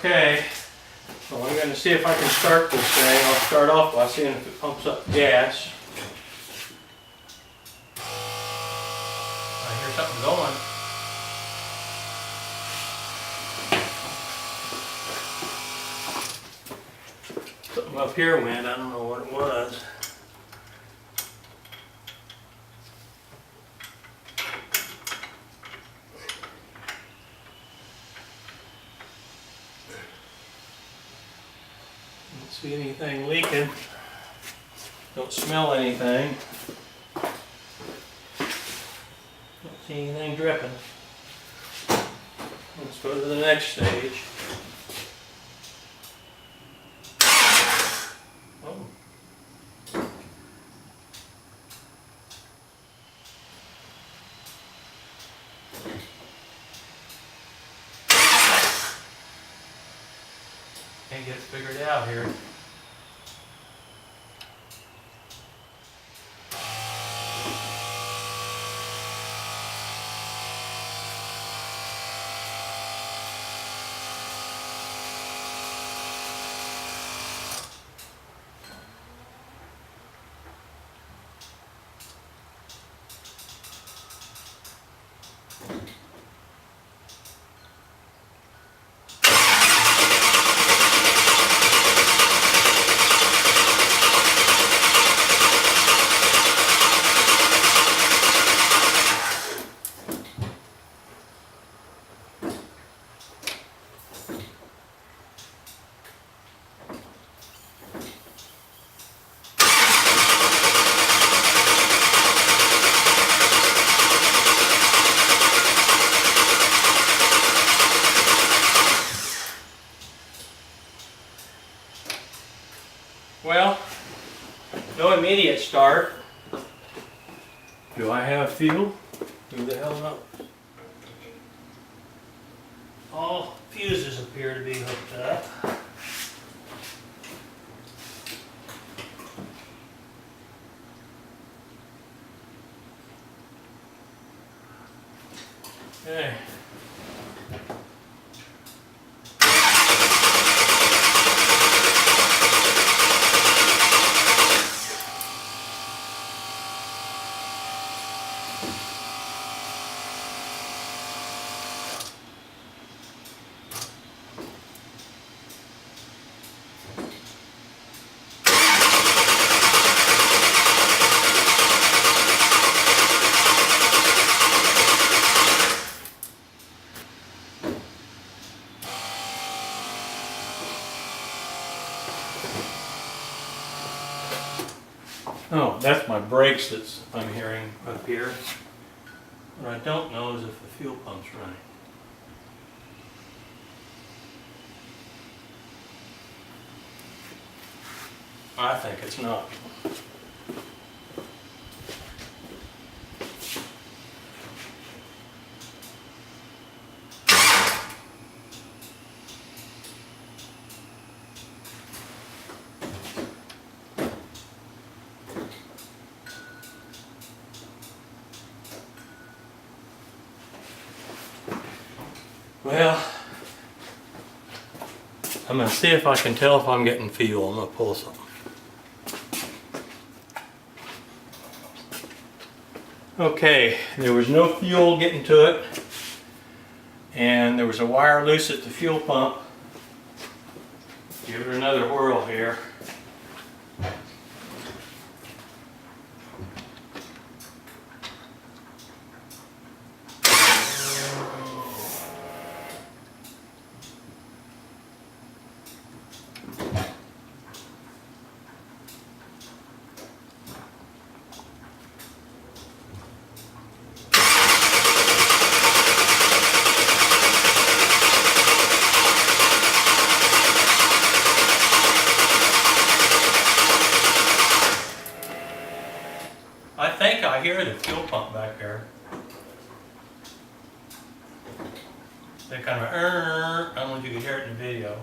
Okay, so I'm going to see if I can start this thing. I'll start off by seeing if it pumps up gas. I hear something going. Something up here went, I don't know what it was. Don't see anything leaking. Don't smell anything. Don't see anything dripping. Let's go to the next stage. Oh. Can't get it figured out here. Well, no immediate start. Do I have fuel? Who the hell knows? All fuses appear to be hooked up. Okay. Oh, that's my brakes that's I'm hearing up here. What I don't know is if the fuel pump's running. I think it's not. Well, I'm going to see if I can tell if I'm getting fuel. I'm going to pull something. Okay, there was no fuel getting to it, and there was a wire loose at the fuel pump. Give it another whirl here. I think I hear the fuel pump back there. They kind of, I don't know if you can hear it in the video.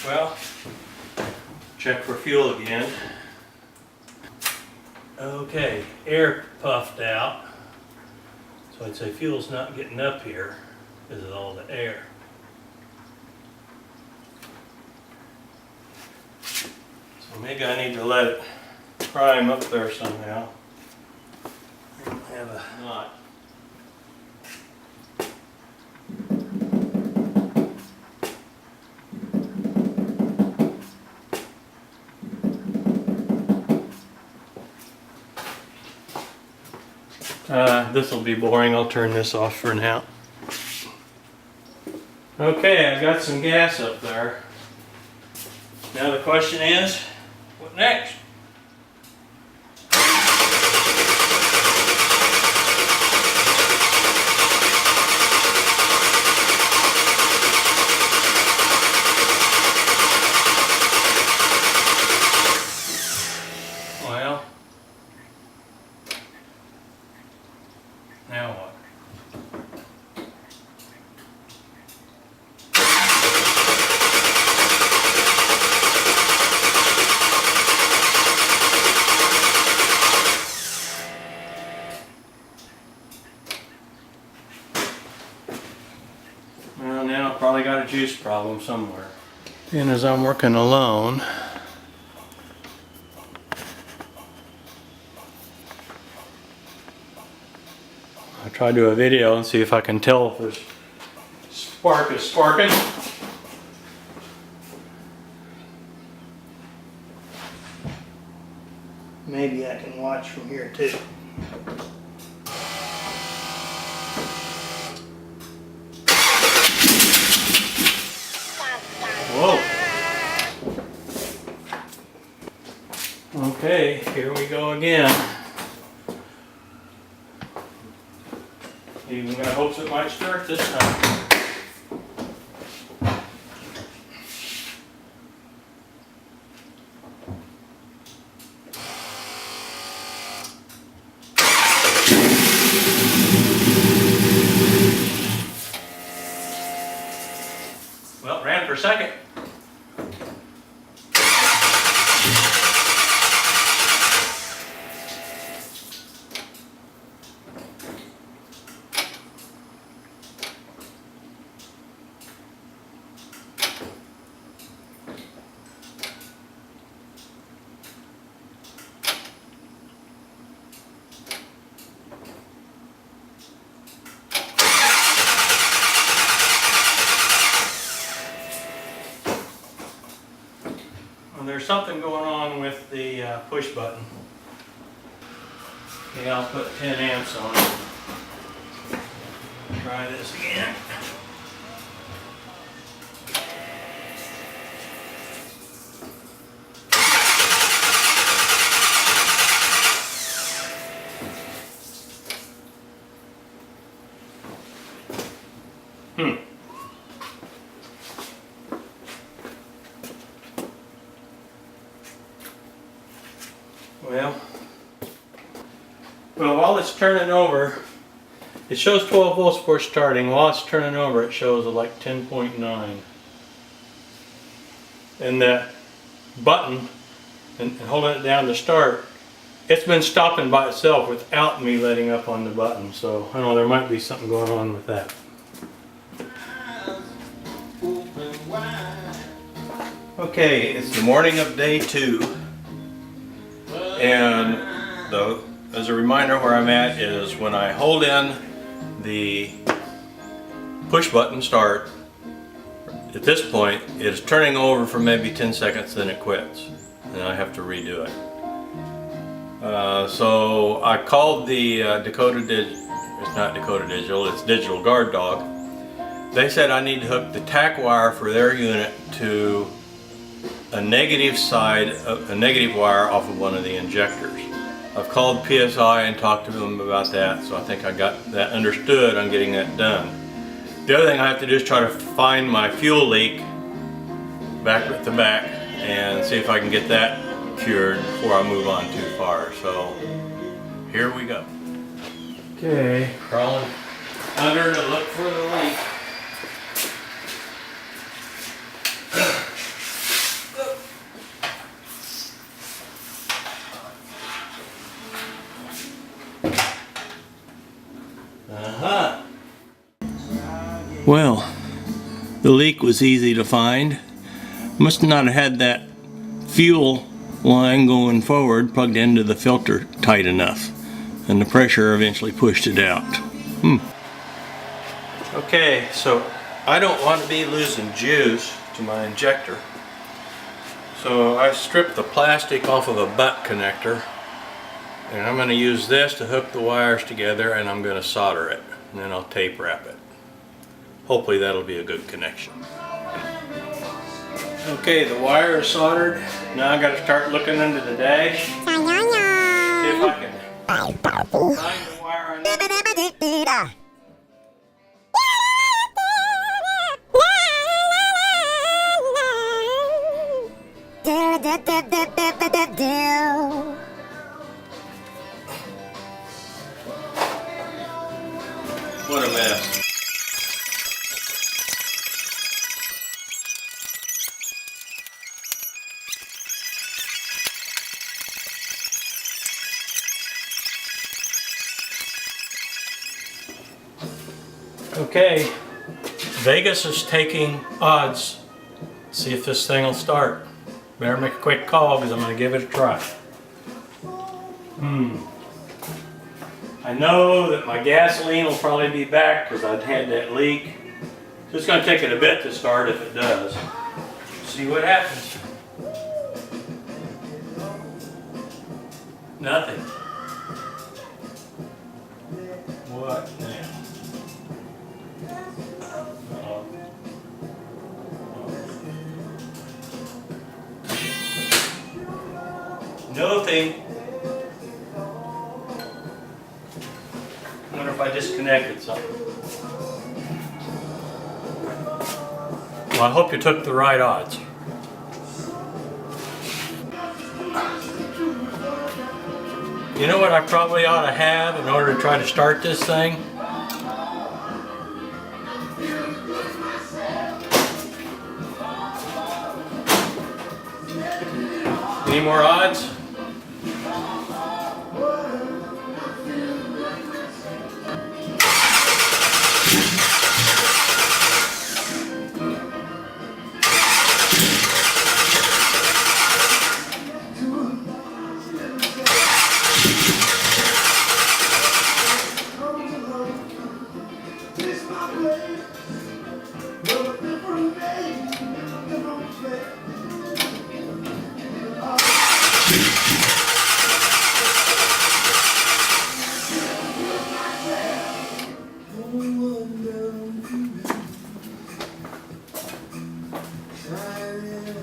Well, check for fuel again. Okay, air puffed out. So I'd say fuel's not getting up here because of all the air. So maybe I need to let it prime up there somehow. I don't have a knot. This will be boring. I'll turn this off for now. Okay, I've got some gas up there. Now the question is, what next? Well, now what? Well, now I've probably got a juice problem somewhere. And as I'm working alone, I'll try to do a video and see if I can tell if this spark is sparking. Maybe I can watch from here too. Whoa. Okay, here we go again. Even got hopes it might start this time. Well, ran for a second. Well, there's something going on with the push button. Okay, I'll put 10 amps on it. Try this again. Well, while it's turning over, it shows 12 volts for starting. While it's turning over, it shows like 10.9. And that button, and holding it down to start, it's been stopping by itself without me letting up on the button. So, I don't know, there might be something going on with that. Okay, it's the morning of day 2. And as a reminder, where I'm at is when I hold in the push button start, at this point it is turning over for maybe 10 seconds, then it quits and I have to redo it. So I called the it's not Dakota Digital, it's Digital Guard Dog. They said I need to hook the tack wire for their unit to a negative wire off of one of the injectors. I've called PSI and talked to them about that, so I think I got that understood on getting that done. The other thing I have to do is try to find my fuel leak back at the back and see if I can get that cured before I move on too far. So here we go. Okay, crawling under to look for the leak. Well, the leak was easy to find. Must not have had that fuel line going forward plugged into the filter tight enough, and the pressure eventually pushed it out. Okay, so I don't want to be losing juice to my injector, so I stripped the plastic off of a butt connector, and I'm going to use this to hook the wires together, and I'm going to solder it, and then I'll tape wrap it. Hopefully that'll be a good connection. Okay, the wire is soldered. Now I got to start looking under the dash. See if I can find the wire on it. What a mess. Okay, Vegas is taking odds. See if this thing will start. Better make a quick call because I'm going to give it a try. I know that my gasoline will probably be back because I'd had that leak. So it's going to take it a bit to start if it does. See what happens. Nothing. What now? Nothing. I wonder if I disconnected something. Well, I hope you took the right odds. You know what I probably ought to have in order to try to start this thing? Any more odds?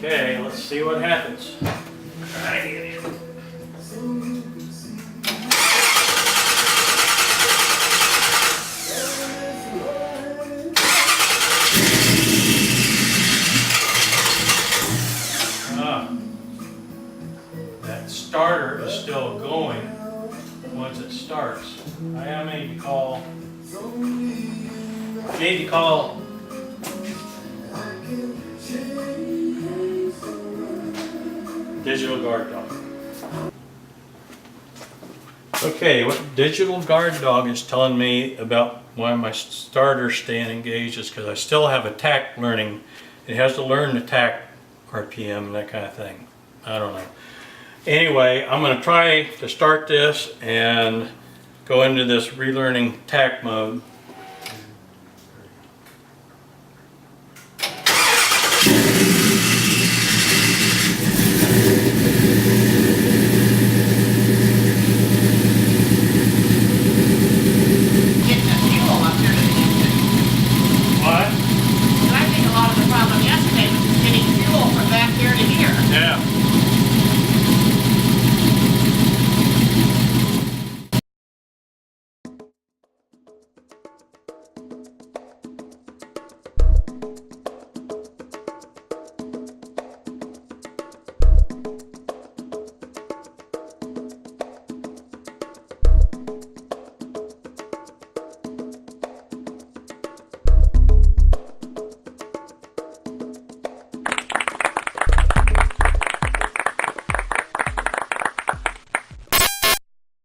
Okay, let's see what happens. Try to get in. That starter is still going once it starts. I need to call. Digital Guard Dog. Okay, what Digital Guard Dog is telling me about why my starter's staying engaged is because I still have a tach learning. It has to learn the tach RPM and that kind of thing. I don't know. Anyway, I'm going to try to start this and go into this relearning tach mode